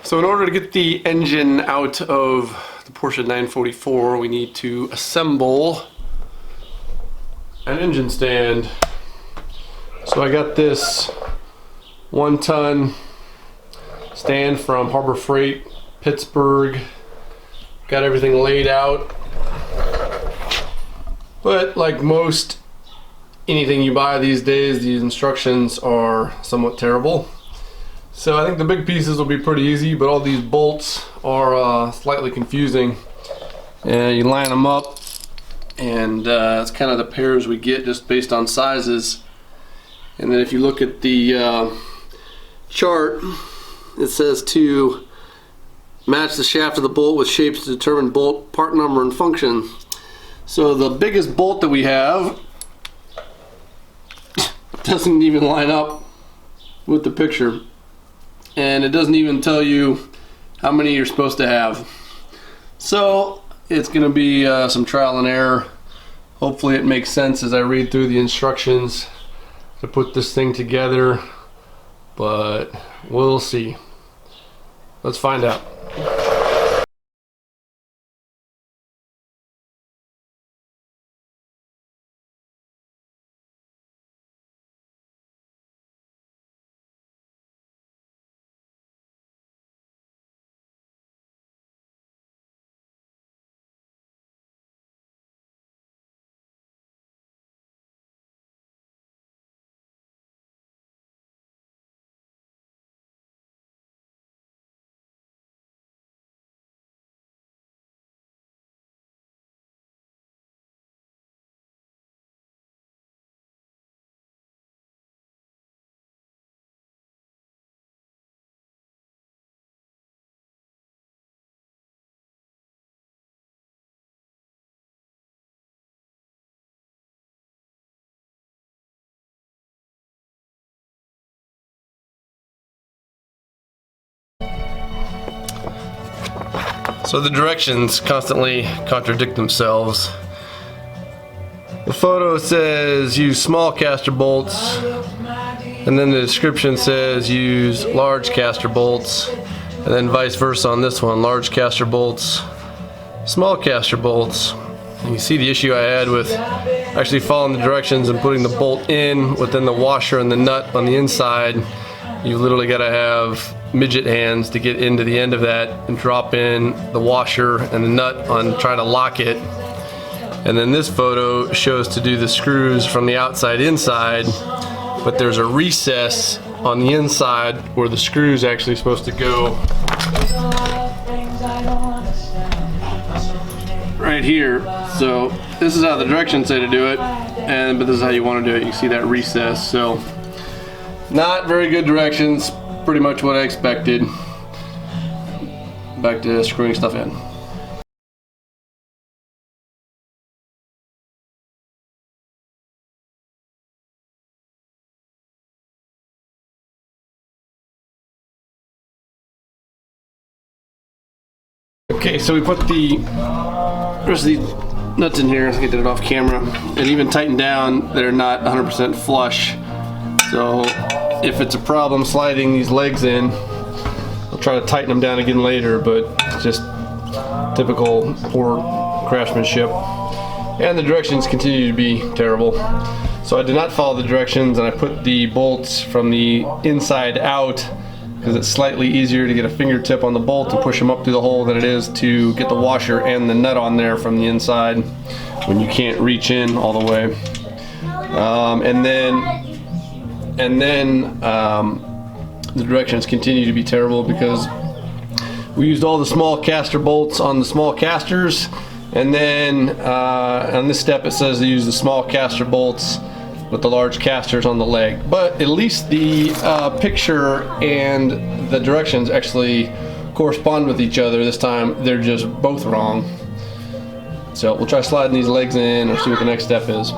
So in order to get the engine out of the Porsche 944, we need to assemble an engine stand. So I got this 1-ton stand from Harbor Freight, Pittsburgh. Got everything laid out. But like most anything you buy these days, these instructions are somewhat terrible. So I think the big pieces will be pretty easy, but all these bolts are slightly confusing. And you line them up, and it's kind of the pairs we get just based on sizes. And then if you look at the chart, it says to match the shaft of the bolt with shapes to determine bolt part number and function. So the biggest bolt that we have doesn't even line up with the picture. And it doesn't even tell you how many you're supposed to have. So it's going to be some trial and error. Hopefully it makes sense as I read through the instructions to put this thing together, but we'll see. Let's find out. So the directions constantly contradict themselves. The photo says use small caster bolts, and then the description says use large caster bolts, and then vice versa on this one, large caster bolts, small caster bolts. And you see the issue I had with actually following the directions and putting the bolt in within the washer and the nut on the inside. You literally got to have midget hands to get into the end of that and drop in the washer and the nut on try to lock it. And then this photo shows to do the screws from the outside inside, but there's a recess on the inside where the screws actually supposed to go right here. So this is how the directions say to do it, but this is how you want to do it. You see that recess. So not very good directions, pretty much what I expected. Back to screwing stuff in. Okay, so we put the rest of these nuts in here. Let's get it off camera. And even tightened down, they're not 100% flush. So if it's a problem sliding these legs in, I'll try to tighten them down again later, but it's just typical poor craftsmanship. And the directions continue to be terrible. So I did not follow the directions, and I put the bolts from the inside out because it's slightly easier to get a fingertip on the bolt and push them up through the hole than it is to get the washer and the nut on there from the inside when you can't reach in all the way. And then the directions continue to be terrible because we used all the small caster bolts on the small casters, and then on this step it says to use the small caster bolts with the large casters on the leg. But at least the picture and the directions actually correspond with each other. This time they're just both wrong. So we'll try sliding these legs in or see what the next step is.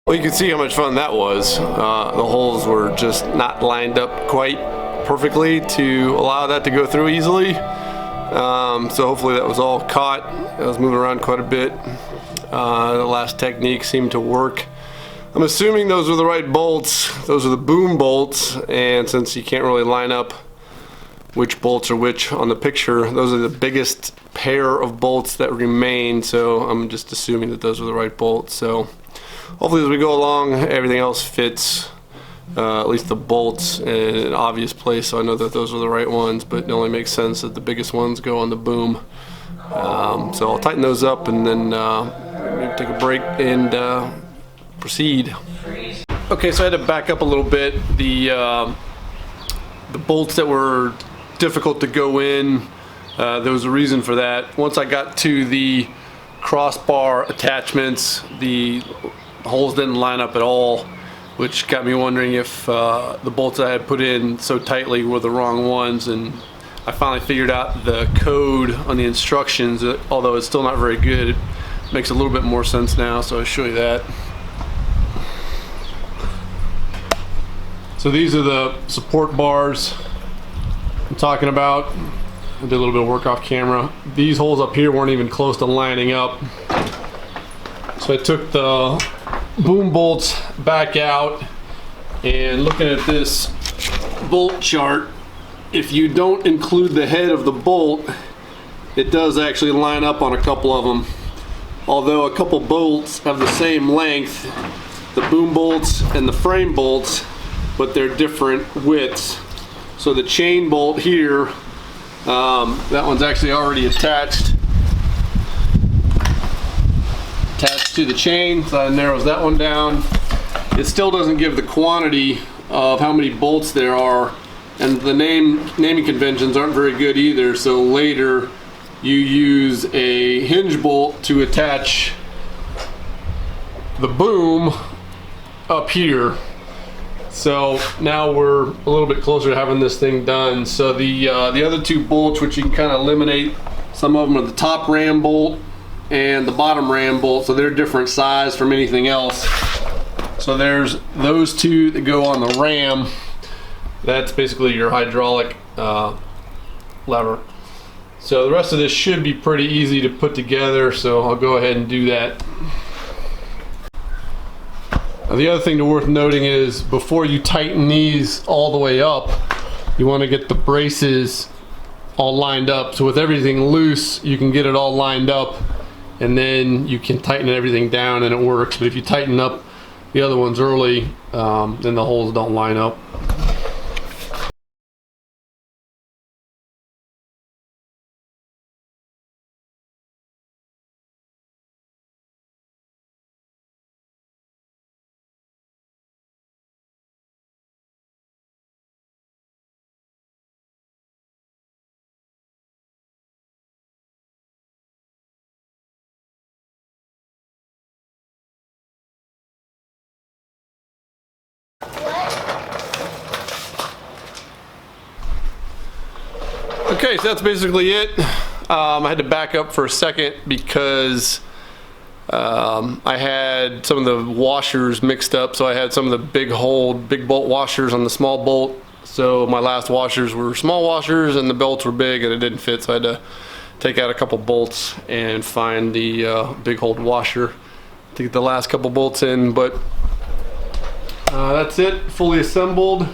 Well, you can see how much fun that was. The holes were just not lined up quite perfectly to allow that to go through easily. So hopefully that was all caught. I was moving around quite a bit. The last technique seemed to work. I'm assuming those are the right bolts. Those are the boom bolts, and since you can't really line up which bolts are which on the picture, those are the biggest pair of bolts that remain, so I'm just assuming that those are the right bolts. So hopefully as we go along, everything else fits, at least the bolts, in an obvious place, so I know that those are the right ones, but it only makes sense that the biggest ones go on the boom. So I'll tighten those up and then maybe take a break and proceed. Okay, so I had to back up a little bit. The bolts that were difficult to go in, there was a reason for that. Once I got to the crossbar attachments, the holes didn't line up at all, which got me wondering if the bolts I had put in so tightly were the wrong ones. And I finally figured out the code on the instructions, although it's still not very good. It makes a little bit more sense now, so I'll show you that. So these are the support bars I'm talking about. I did a little bit of work off camera. These holes up here weren't even close to lining up. So I took the boom bolts back out, and looking at this bolt chart, if you don't include the head of the bolt, it does actually line up on a couple of them. Although a couple bolts have the same length, the boom bolts and the frame bolts, but they're different widths. So the chain bolt here, that one's actually already attached to the chain, so that narrows that one down. It still doesn't give the quantity of how many bolts there are, and the naming conventions aren't very good either, so later you use a hinge bolt to attach the boom up here. So now we're a little bit closer to having this thing done. So the other two bolts, which you can kind of eliminate, some of them are the top ram bolt and the bottom ram bolt, so they're different size from anything else. So there's those two that go on the ram. That's basically your hydraulic lever. So the rest of this should be pretty easy to put together, so I'll go ahead and do that. Now, the other thing to worth noting is before you tighten these all the way up, you want to get the braces all lined up. So with everything loose, you can get it all lined up, and then you can tighten everything down and it works. But if you tighten up the other ones early, then the holes don't line up. Okay, so that's basically it. I had to back up for a second because I had some of the washers mixed up. So I had some of the big bolt washers on the small bolt. So my last washers were small washers and the bolts were big and it didn't fit. So I had to take out a couple bolts and find the big hole washer to get the last couple bolts in. But that's it, fully assembled.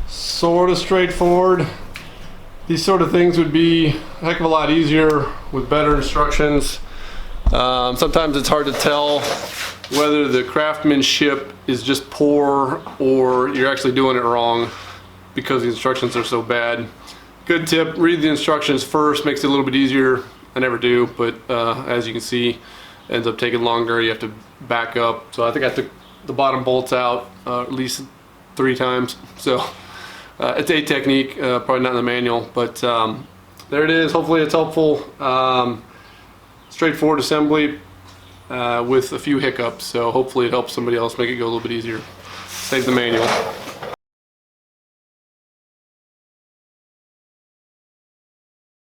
Sort of straightforward. These sort of things would be a heck of a lot easier with better instructions. Sometimes it's hard to tell whether the craftsmanship is just poor or you're actually doing it wrong because the instructions are so bad. Good tip, read the instructions first, makes it a little bit easier. I never do, but as you can see, it ends up taking longer. You have to back up. So I think I took the bottom bolts out at least 3 times. So it's a technique, probably not in the manual, but there it is. Hopefully it's helpful. Straightforward assembly with a few hiccups, so hopefully it helps somebody else make it go a little bit easier. Save the manual.